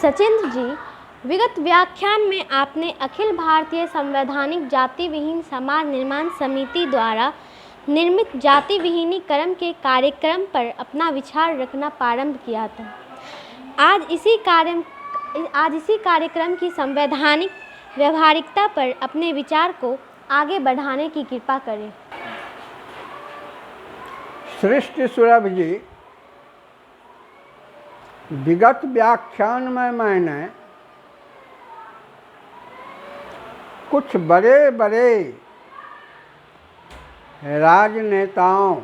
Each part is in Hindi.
सचिंद्र जी, विगत व्याख्यान में आपने अखिल भारतीय संवैधानिक जाति विहीन समाज निर्माण समिति द्वारा निर्मित जाति विहीनीकरण के कार्यक्रम पर अपना विचार रखना प्रारंभ किया था। आज इसी कार्यक्रम की संवैधानिक व्यवहारिकता पर अपने विचार को आगे बढ़ाने की कृपा करें। सृष्टि सुलभ जी, विगत व्याख्यान में मैंने कुछ बड़े बड़े राजनेताओं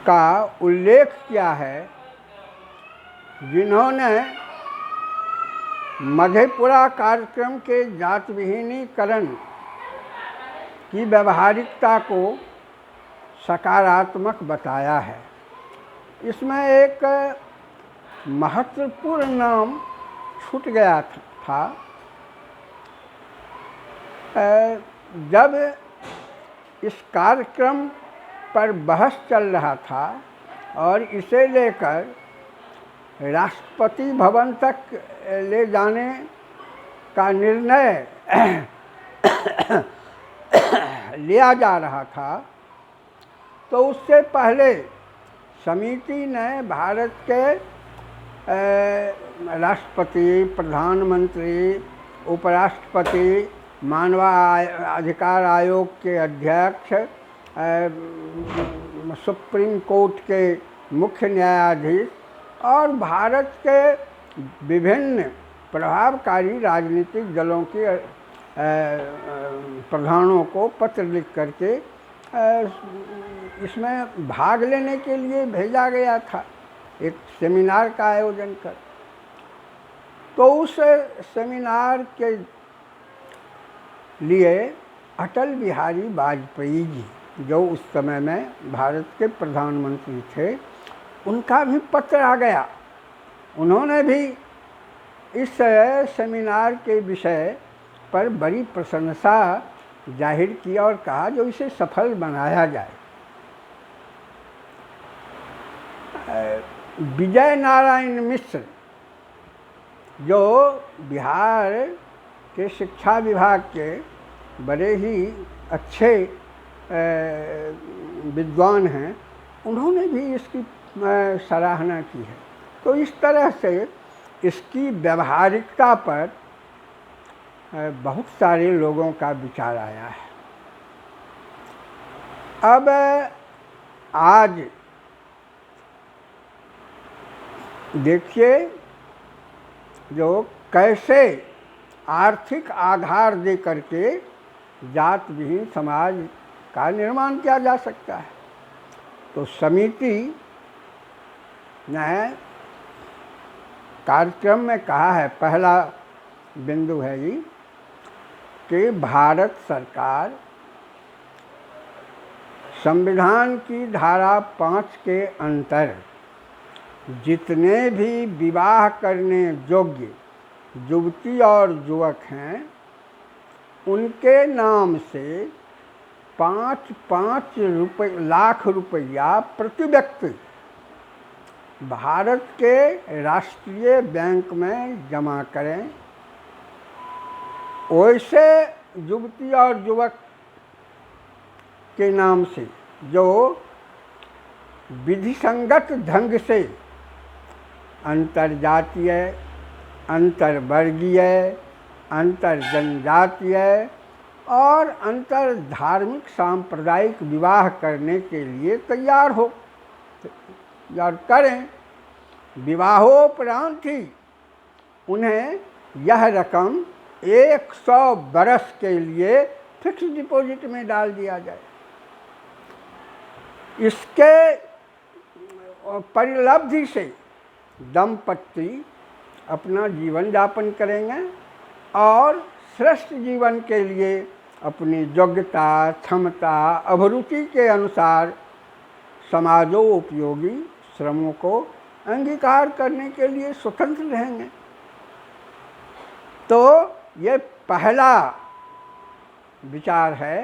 का उल्लेख किया है जिन्होंने मधेपुरा कार्यक्रम के जाति विहीनीकरण की व्यवहारिकता को सकारात्मक बताया है। इसमें एक महत्वपूर्ण नाम छूट गया था। जब इस कार्यक्रम पर बहस चल रहा था और इसे लेकर राष्ट्रपति भवन तक ले जाने का निर्णय लिया जा रहा था, तो उससे पहले समिति ने भारत के राष्ट्रपति, प्रधानमंत्री, उपराष्ट्रपति, मानवाधिकार आयोग के अध्यक्ष, सुप्रीम कोर्ट के मुख्य न्यायाधीश और भारत के विभिन्न प्रभावकारी राजनीतिक दलों के प्रधानों को पत्र लिख करके इसमें भाग लेने के लिए भेजा गया था, एक सेमिनार का आयोजन कर। तो उस सेमिनार के लिए अटल बिहारी वाजपेयी जी, जो उस समय में भारत के प्रधानमंत्री थे, उनका भी पत्र आ गया। उन्होंने भी इस सेमिनार के विषय पर बड़ी प्रशंसा जाहिर की और कहा जो इसे सफल बनाया जाए। विजय नारायण मिश्र, जो बिहार के शिक्षा विभाग के बड़े ही अच्छे विद्वान हैं, उन्होंने भी इसकी सराहना की है। तो इस तरह से इसकी व्यवहारिकता पर बहुत सारे लोगों का विचार आया है। अब आज देखिए, जो कैसे आर्थिक आधार दे करके जात विहीन समाज का निर्माण किया जा सकता है। तो समिति ने कार्यक्रम में कहा है, पहला बिंदु है ये कि भारत सरकार संविधान की धारा 5 के अंतर जितने भी विवाह करने योग्य युवती और युवक हैं, उनके नाम से 5-5 लाख रुपया प्रति व्यक्ति भारत के राष्ट्रीय बैंक में जमा करें। वैसे युवती और युवक के नाम से जो विधिसंगत ढंग से अंतर्जातीय, अंतर्वर्गीय, अंतर जनजातीय और अंतर धार्मिक सांप्रदायिक विवाह करने के लिए तैयार करें। विवाहोपरांत ही उन्हें यह रकम 100 बरस के लिए फिक्स डिपॉजिट में डाल दिया जाए। इसके परिलब्धि से दंपति अपना जीवन यापन करेंगे और श्रेष्ठ जीवन के लिए अपनी योग्यता, क्षमता, अभिरुचि के अनुसार समाजोपयोगी श्रमों को अंगीकार करने के लिए स्वतंत्र रहेंगे। तो ये पहला विचार है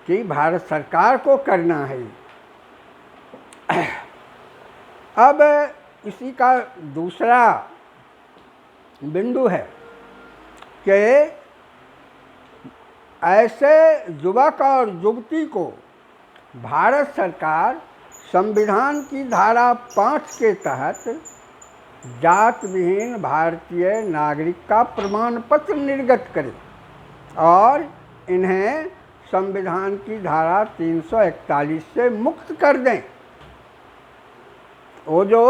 कि भारत सरकार को करना है। अब इसी का दूसरा बिंदु है कि ऐसे युवक और युवती को भारत सरकार संविधान की धारा 5 के तहत जात विहीन भारतीय नागरिक का प्रमाण पत्र निर्गत करे और इन्हें संविधान की धारा 341 से मुक्त कर दें। वो जो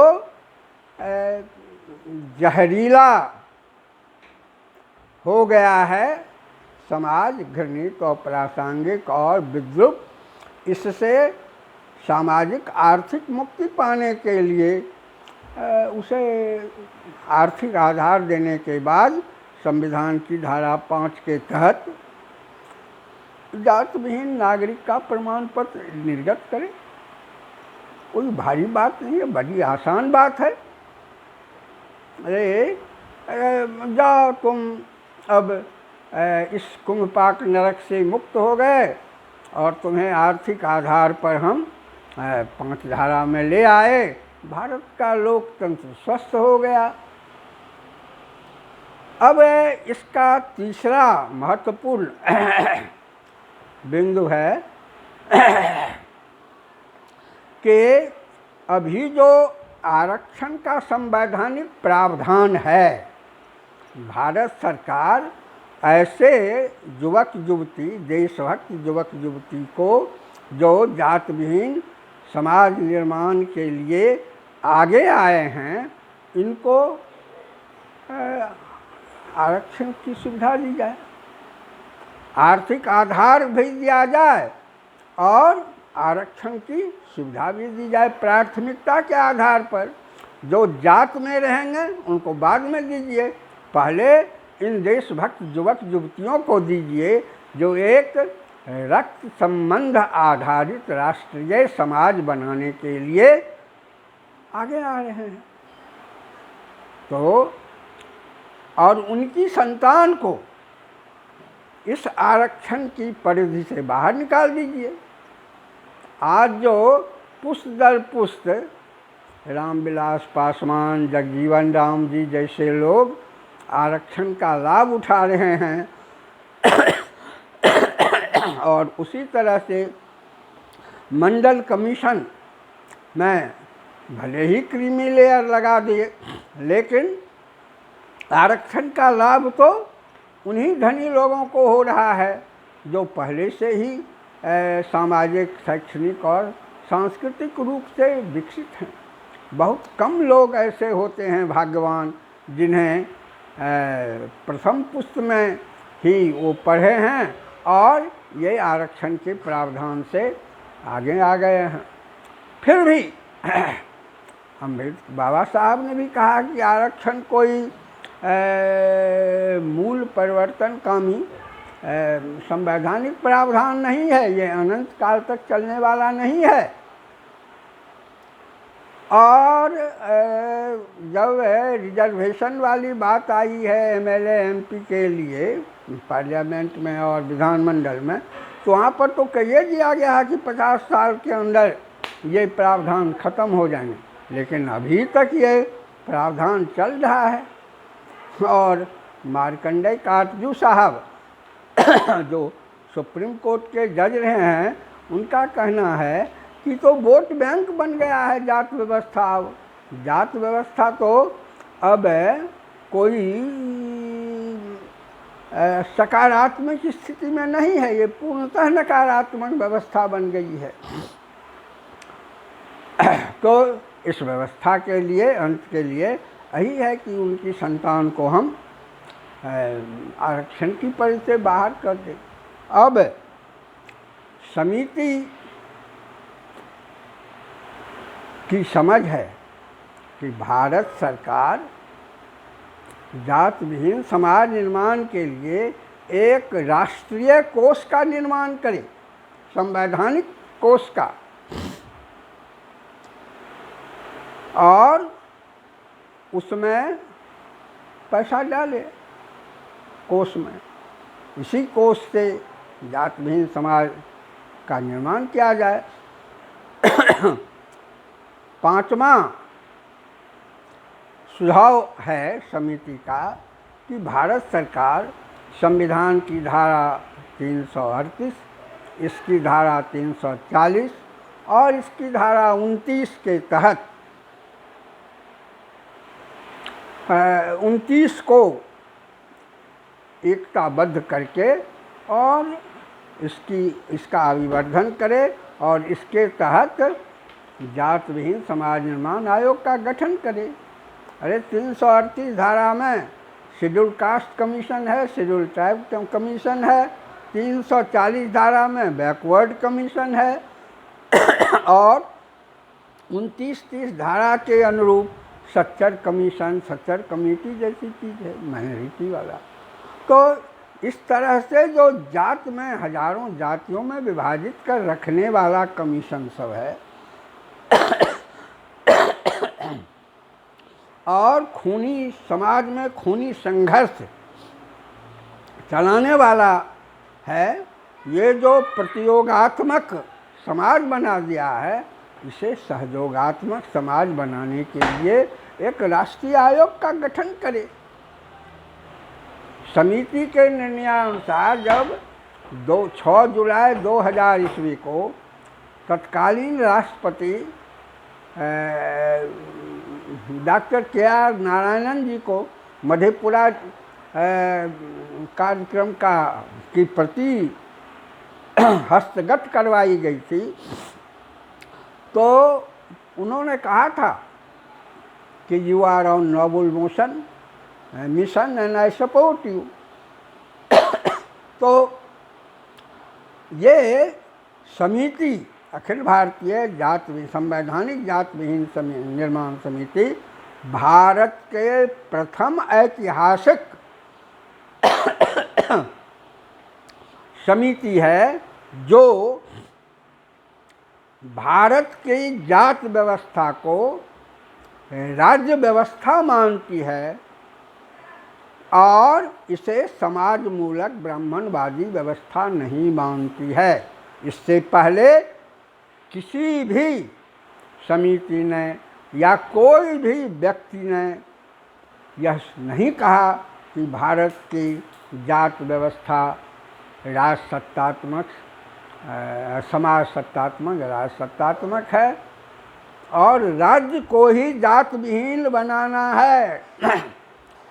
जहरीला हो गया है समाज, घृणित और प्रासंगिक और विद्रूप, इससे सामाजिक आर्थिक मुक्ति पाने के लिए उसे आर्थिक आधार देने के बाद संविधान की धारा 5 के तहत जात विहीन नागरिक का प्रमाण पत्र निर्गत करें। कोई भारी बात नहीं है, बड़ी आसान बात है। अरे जाओ तुम अब इस कुंभपाक नरक से मुक्त हो गए और तुम्हें आर्थिक आधार पर हम 5 धारा में ले आए, भारत का लोकतंत्र स्वस्थ हो गया। अब इसका तीसरा महत्वपूर्ण बिंदु है कि अभी जो आरक्षण का संवैधानिक प्रावधान है, भारत सरकार ऐसे युवक युवती, देशभक्त युवक युवती को जो जात विहीन समाज निर्माण के लिए आगे आए हैं, इनको आरक्षण की सुविधा दी जाए, आर्थिक आधार भी दिया जाए और आरक्षण की सुविधा भी दी जाए प्राथमिकता के आधार पर। जो जात में रहेंगे उनको बाद में दीजिए, पहले इन देशभक्त युवक युवतियों को दीजिए जो एक रक्त संबंध आधारित राष्ट्रीय समाज बनाने के लिए आगे आ रहे हैं। तो और उनकी संतान को इस आरक्षण की परिधि से बाहर निकाल दीजिए। आज जो पुष्ट दर पुष्ट रामविलास पासवान, जगजीवन राम जी जैसे लोग आरक्षण का लाभ उठा रहे हैं और उसी तरह से मंडल कमीशन में भले ही क्रीमी लेयर लगा दिए, लेकिन आरक्षण का लाभ तो उन्हीं धनी लोगों को हो रहा है जो पहले से ही सामाजिक, शैक्षणिक और सांस्कृतिक रूप से विकसित हैं। बहुत कम लोग ऐसे होते हैं भाग्यवान जिन्हें प्रथम पुष्ट में ही वो पढ़े हैं और ये आरक्षण के प्रावधान से आगे आ गए हैं। फिर भी अम्बेडकर बाबा साहब ने भी कहा कि आरक्षण कोई मूल परिवर्तनकामी संवैधानिक प्रावधान नहीं है, ये अनंत काल तक चलने वाला नहीं है। और जब रिजर्वेशन वाली बात आई है एमएलए एमपी के लिए पार्लियामेंट में और विधानमंडल में, तो वहाँ पर तो कह दिया गया है कि 50 साल के अंदर ये प्रावधान ख़त्म हो जाएंगे, लेकिन अभी तक ये प्रावधान चल रहा है। और मार्कंडेय काटजू साहब जो सुप्रीम कोर्ट के जज रहे हैं, उनका कहना है कि तो वोट बैंक बन गया है जात व्यवस्था। अब जात व्यवस्था तो अब कोई सकारात्मक स्थिति में नहीं है, ये पूर्णतः नकारात्मक व्यवस्था बन गई है। तो इस व्यवस्था के लिए, अंत के लिए यही है कि उनकी संतान को हम आरक्षण की परिधि से बाहर कर दें। अब समिति की समझ है कि भारत सरकार जात विहीन समाज निर्माण के लिए एक राष्ट्रीय कोष का निर्माण करे, संवैधानिक कोष का, और उसमें पैसा डाले कोष में। इसी कोष से जात विहीन समाज का निर्माण किया जाए। 5वां सुझाव है समिति का कि भारत सरकार संविधान की धारा 338, इसकी धारा 340 और इसकी धारा 29 के तहत 29 को एकताबद्ध करके और इसका अभिवर्धन करे और इसके तहत जात विहीन समाज निर्माण आयोग का गठन करे। अरे 338 धारा में शेड्यूल कास्ट कमीशन है, शेड्यूल ट्राइब कमीशन है, 340 धारा में बैकवर्ड कमीशन है और 29-30 धारा के अनुरूप सच्चर कमीशन, सच्चर कमेटी जैसी चीज़ है, माइनॉरिटी वाला। तो इस तरह से जो जात में हजारों जातियों में विभाजित कर रखने वाला कमीशन सब है और खूनी समाज में खूनी संघर्ष चलाने वाला है, ये जो प्रतियोगात्मक समाज बना दिया है, इसे सहयोगात्मक समाज बनाने के लिए एक राष्ट्रीय आयोग का गठन करे। समिति के निर्णयानुसार जब 6 जुलाई 2000 ईस्वी को तत्कालीन राष्ट्रपति डॉक्टर KR नारायणन जी को मधेपुरा कार्यक्रम की प्रति हस्तगत करवाई गई थी, तो उन्होंने कहा था कि you are on noble mission and I support you. तो ये समिति अखिल भारतीय संवैधानिक जात विहीन निर्माण समिति भारत के प्रथम ऐतिहासिक समिति है जो भारत की जात व्यवस्था को राज्य व्यवस्था मानती है और इसे समाज मूलक ब्राह्मणवादी व्यवस्था नहीं मानती है। इससे पहले किसी भी समिति ने या कोई भी व्यक्ति ने यह नहीं कहा कि भारत की जात व्यवस्था समाज सत्तात्मक राज सत्तात्मक है और राज्य को ही जात विहीन बनाना है।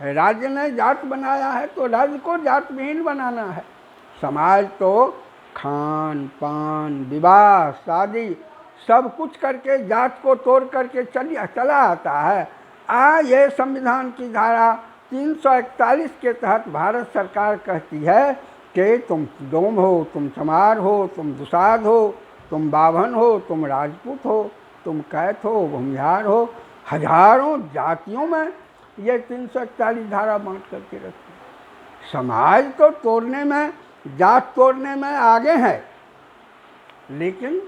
राज्य ने जात बनाया है तो राज्य को जात विहीन बनाना है। समाज तो खान पान विवाह शादी सब कुछ करके जात को तोड़ करके चला आता है। ये संविधान की धारा 341 के तहत भारत सरकार कहती है कि तुम डोम हो, तुम चमार हो, तुम दुसाध हो, तुम बाभन हो, तुम राजपूत हो, तुम कैथ हो, भूमिहार हो, हजारों जातियों में ये 341 धारा बांट करके रखती है। समाज तो तोड़ने में, जात तोड़ने में आगे है, लेकिन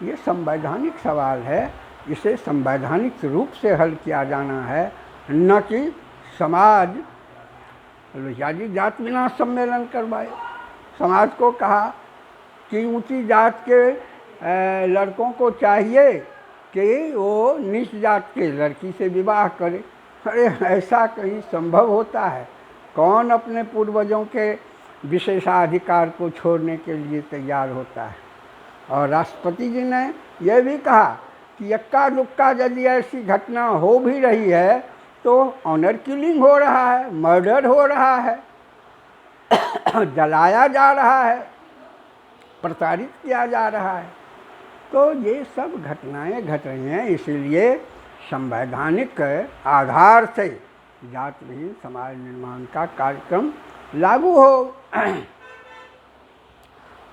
ये संवैधानिक सवाल है, इसे संवैधानिक रूप से हल किया जाना है, न कि समाज लोहियाजी जात विनाश सम्मेलन करवाए। समाज को कहा कि ऊंची जात के लड़कों को चाहिए कि वो नीच जात के लड़की से विवाह करे। अरे ऐसा कहीं संभव होता है? कौन अपने पूर्वजों के विशेषाधिकार को छोड़ने के लिए तैयार होता है? और राष्ट्रपति जी ने यह भी कहा कि इक्का दुक्का यदि ऐसी घटना हो भी रही है तो ऑनर किलिंग हो रहा है, मर्डर हो रहा है, जलाया जा रहा है, प्रताड़ित किया जा रहा है। तो ये सब घटनाएं घट रही हैं, इसीलिए संवैधानिक आधार से जात विहीन समाज निर्माण का कार्यक्रम लागू हो।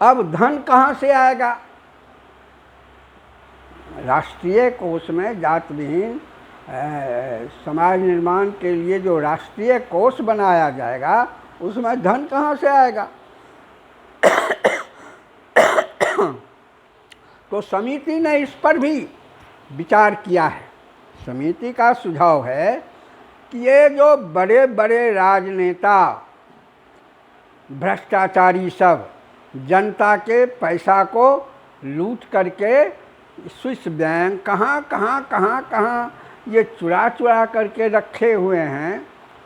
अब धन कहाँ से आएगा? राष्ट्रीय कोष में जात विहीन समाज निर्माण के लिए जो राष्ट्रीय कोष बनाया जाएगा उसमें धन कहाँ से आएगा? तो समिति ने इस पर भी विचार किया है। समिति का सुझाव है कि ये जो बड़े बड़े राजनेता भ्रष्टाचारी सब जनता के पैसा को लूट करके स्विस बैंक कहाँ ये चुरा चुरा करके रखे हुए हैं,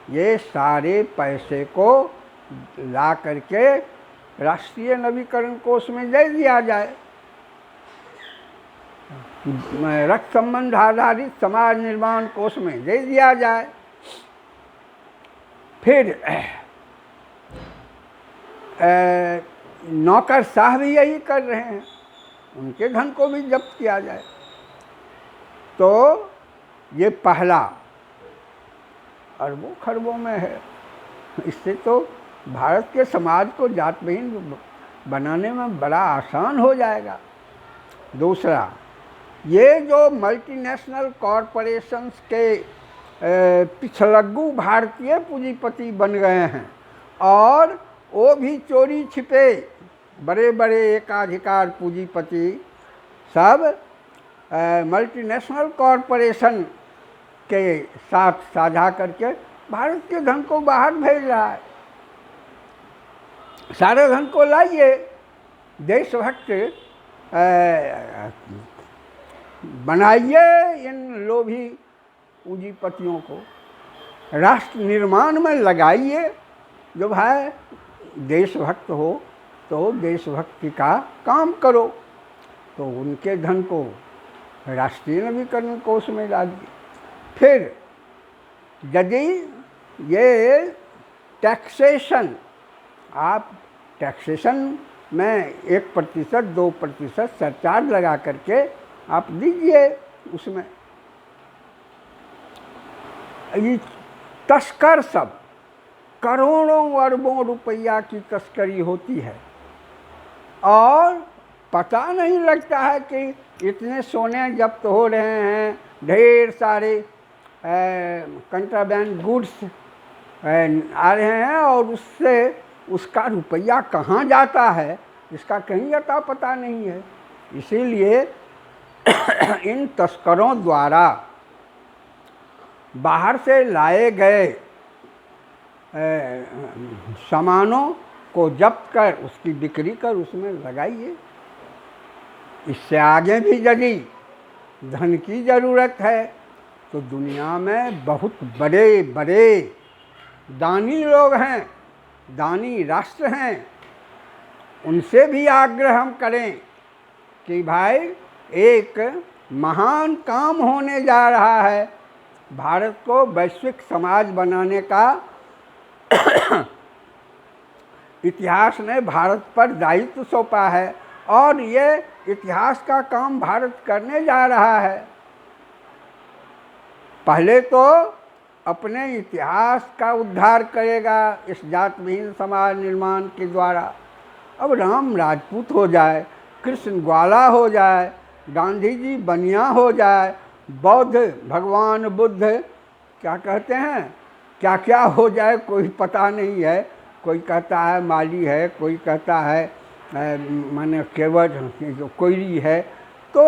ये सारे पैसे को ला करके राष्ट्रीय नवीकरण कोष में दे दिया जाए, रक्त संबंध आधारित समाज निर्माण कोष में दे दिया जाए। फिर नौकरशाह भी यही कर रहे हैं, उनके धन को भी जब्त किया जाए। तो ये पहला अरबों खरबों में है। इससे तो भारत के समाज को जात विहीन बनाने में बड़ा आसान हो जाएगा। दूसरा, ये जो मल्टीनेशनल कॉरपोरेशंस के पिछलग्गू भारतीय पूंजीपति बन गए हैं, और वो भी चोरी छिपे बड़े बड़े एकाधिकार पूंजीपति सब मल्टीनेशनल कॉरपोरेशन के साथ साझा करके भारत के धन को बाहर भेज रहा है। सारे धन को लाइए, देशभक्त बनाइए इन लोभी पूंजीपतियों को, राष्ट्र निर्माण में लगाइए। जो भाई देशभक्त हो तो देशभक्ति का काम करो, तो उनके धन को राष्ट्रीय नवीकरण कोष में डालिए। फिर यदि ये टैक्सेशन, आप टैक्सेशन में 1%, 2% सरचार्ज लगा करके आप दीजिए उसमें। ये तस्कर सब करोड़ों अरबों रुपया की तस्करी होती है, और पता नहीं लगता है कि इतने सोने जब्त हो रहे हैं, ढेर सारे कंट्राबैंड गुड्स आ रहे हैं, और उससे उसका रुपया कहाँ जाता है इसका कहीं अता पता नहीं है। इसीलिए इन तस्करों द्वारा बाहर से लाए गए सामानों को जब्त कर उसकी बिक्री कर उसमें लगाइए। इससे आगे भी यदि धन की ज़रूरत है तो दुनिया में बहुत बड़े बड़े दानी लोग हैं, दानी राष्ट्र हैं, उनसे भी आग्रह हम करें कि भाई एक महान काम होने जा रहा है, भारत को वैश्विक समाज बनाने का इतिहास ने भारत पर दायित्व सौंपा है, और ये इतिहास का काम भारत करने जा रहा है। पहले तो अपने इतिहास का उद्धार करेगा इस जात विहीन समाज निर्माण के द्वारा। अब राम राजपूत हो जाए, कृष्ण ग्वाला हो जाए, गांधी जी बनिया हो जाए, बौद्ध भगवान बुद्ध क्या कहते हैं, क्या क्या हो जाए कोई पता नहीं है। कोई कहता है माली है, कोई कहता है माने केवट कोयली है। तो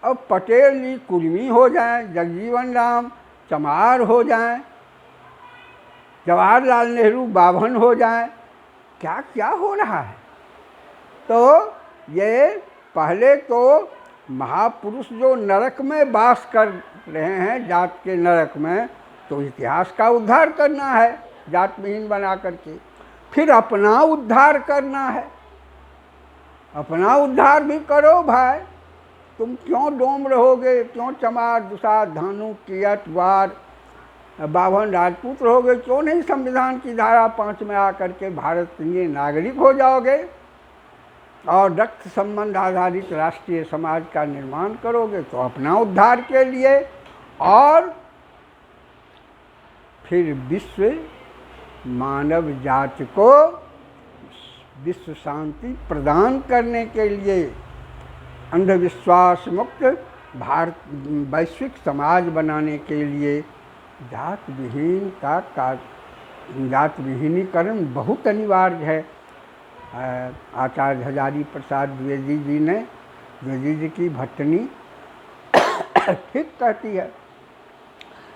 अब पटेल जी कुर्मी हो जाए, जगजीवन राम चमार हो जाए, जवाहरलाल नेहरू बाभन हो जाए, क्या क्या हो रहा है। तो ये पहले तो महापुरुष जो नरक में वास कर रहे हैं, जात के नरक में, तो इतिहास का उद्धार करना है जात विहीन बना करके। फिर अपना उद्धार करना है, अपना उद्धार भी करो भाई। तुम क्यों डोम रहोगे, क्यों चमार दुसाद धानु कियत वार बाभन राजपूत रहोगे, क्यों नहीं संविधान की धारा 5 में आकर के भारत के नागरिक हो जाओगे और रक्त संबंध आधारित राष्ट्रीय समाज का निर्माण करोगे। तो अपना उद्धार के लिए और फिर विश्व मानव जाति को विश्व शांति प्रदान करने के लिए अंधविश्वास मुक्त भारत वैश्विक समाज बनाने के लिए जात विहीनीकरण बहुत अनिवार्य है। आचार्य हजारी प्रसाद द्विवेदी जी ने, द्विवेदी जी की भट्टनी ठीक कहती है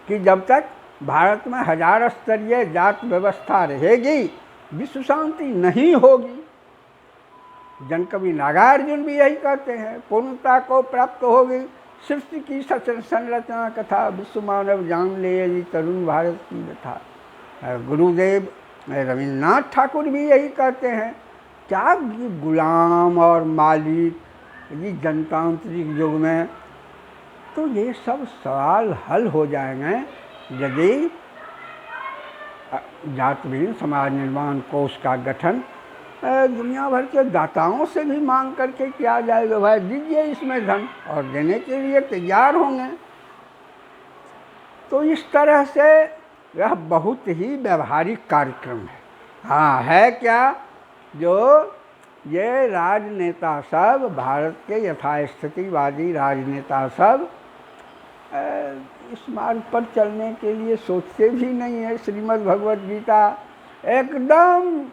कि जब तक भारत में 1000 स्तरीय जात व्यवस्था रहेगी विश्व शांति नहीं होगी। जनकवि नागार्जुन भी यही कहते हैं, पूर्णता को प्राप्त होगी सृष्टि की सचर संरचना कथा, विश्व मानव जान ले यदि तरुण भारत की व्यथा। गुरुदेव रविन्द्रनाथ ठाकुर भी यही कहते हैं। क्या ये गुलाम और मालिक, ये जनतांत्रिक युग में तो ये सब सवाल हल हो जाएंगे यदि जात विहीन समाज निर्माण कोष का गठन दुनिया भर के दाताओं से भी मांग करके किया जाएगा। भाई दीजिए इसमें धन, और देने के लिए तैयार होंगे। तो इस तरह से यह बहुत ही व्यवहारिक कार्यक्रम है। हाँ, है क्या, जो ये राजनेता सब, भारत के यथास्थितिवादी राजनेता सब इस मार्ग पर चलने के लिए सोचते भी नहीं है। श्रीमद् भगवद गीता एकदम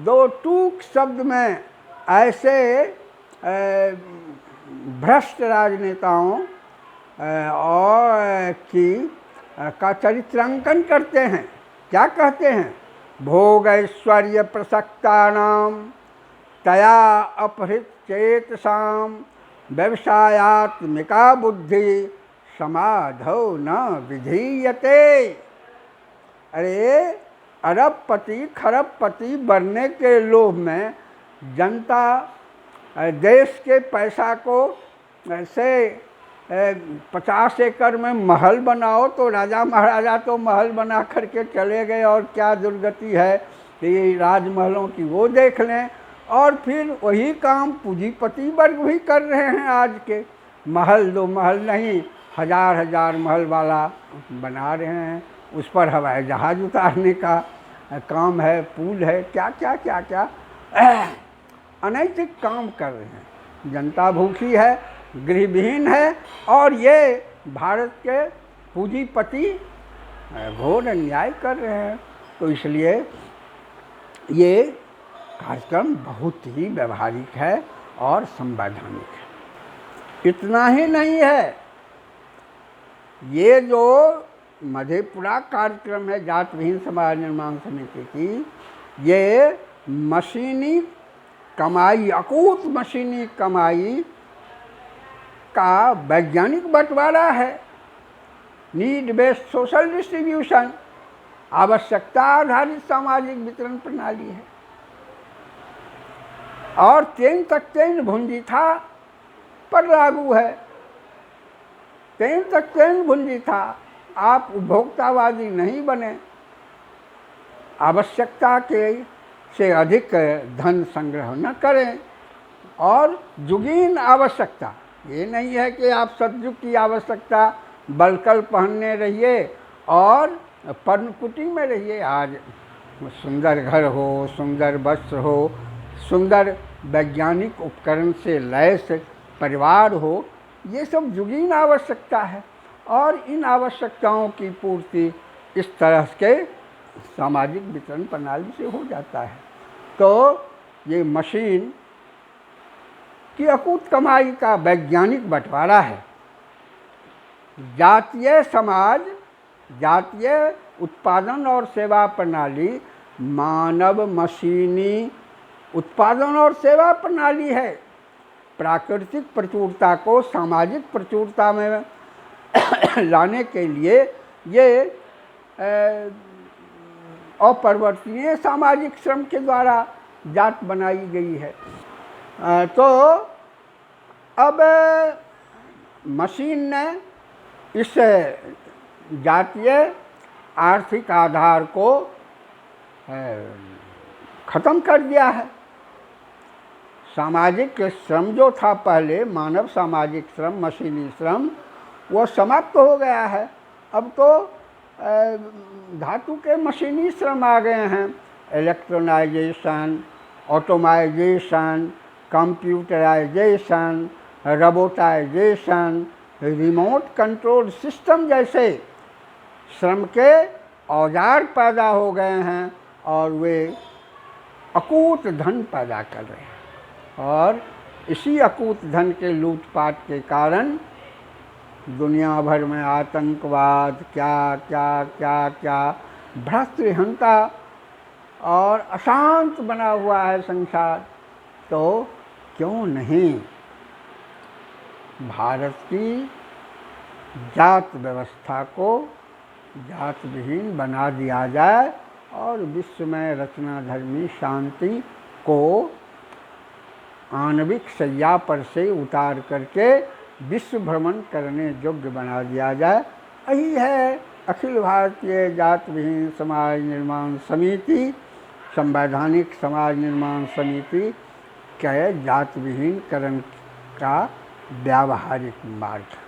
दो टूक शब्द में ऐसे भ्रष्ट राजनेताओं और का चरित्रांकन करते हैं। क्या कहते हैं? भोग ऐश्वर्य प्रसक्तानाम तया अपहृत चेतसाम व्यवसायात्मिका बुद्धि समाधौ न विधीयते। अरे अरबपति खरबपति बनने के लोभ में जनता देश के पैसा को ऐसे 50 एकड़ में महल बनाओ, तो राजा महाराजा तो महल बना करके चले गए, और क्या दुर्गति है कि राजमहलों की वो देख लें। और फिर वही काम पूंजीपति वर्ग भी कर रहे हैं आज के। महल दो महल नहीं, हजार हजार महल वाला बना रहे हैं, उस पर हवाई जहाज उतारने का काम है, पुल है, क्या क्या क्या क्या अनैतिक काम कर रहे हैं। जनता भूखी है, गृहविहीन है, और ये भारत के पूंजीपति घोर अन्याय कर रहे हैं। तो इसलिए ये कार्यक्रम बहुत ही व्यवहारिक है और संवैधानिक है। इतना ही नहीं है, ये जो मधेपुरा कार्यक्रम है जात विहीन समाज निर्माण समिति की, ये मशीनी कमाई, अकूत मशीनी कमाई का वैज्ञानिक बंटवारा है। नीड बेस्ड सोशल डिस्ट्रीब्यूशन, आवश्यकता आधारित सामाजिक वितरण प्रणाली है। और तेन तक तेन भुंजी था पर लागू है। तेन तक तेन भुंजी था, आप उपभोक्तावादी नहीं बने, आवश्यकता के से अधिक धन संग्रह न करें। और जुगीन आवश्यकता, ये नहीं है कि आप सतयुग की आवश्यकता बलकल पहनने रहिए और पर्णकुटी में रहिए। आज सुंदर घर हो, सुंदर वस्त्र हो, सुंदर वैज्ञानिक उपकरण से लैस परिवार हो, ये सब जुगीन आवश्यकता है। और इन आवश्यकताओं की पूर्ति इस तरह के सामाजिक वितरण प्रणाली से हो जाता है। तो ये मशीन की अकूत कमाई का वैज्ञानिक बंटवारा है। जातीय समाज, जातीय उत्पादन और सेवा प्रणाली मानव मशीनी उत्पादन और सेवा प्रणाली है। प्राकृतिक प्रचुरता को सामाजिक प्रचुरता में लाने के लिए ये अपरिवर्तनीय सामाजिक श्रम के द्वारा जात बनाई गई है। तो अब मशीन ने इस जातीय आर्थिक आधार को ख़त्म कर दिया है। सामाजिक श्रम जो था पहले, मानव सामाजिक श्रम, मशीनी श्रम, वो समाप्त हो गया है। अब तो धातु के मशीनी श्रम आ गए हैं। Electronization, automization, computerization, robotization, remote control system जैसे श्रम के औजार पैदा हो गए हैं, और वे अकूत धन पैदा कर रहे हैं। और इसी अकूत धन के लूटपाट के कारण दुनिया भर में आतंकवाद, क्या क्या क्या क्या भ्रष्टहंता और अशांत बना हुआ है संसार। तो क्यों नहीं भारत की जात व्यवस्था को जात विहीन बना दिया जाए और विश्व में रचनाधर्मी शांति को आणविक सैया पर से उतार करके विश्व भ्रमण करने योग्य बना दिया जाए। यही है अखिल भारतीय जात विहीन समाज निर्माण समिति, संवैधानिक समाज निर्माण समिति के जात विहीनकरण का व्यावहारिक मार्ग है।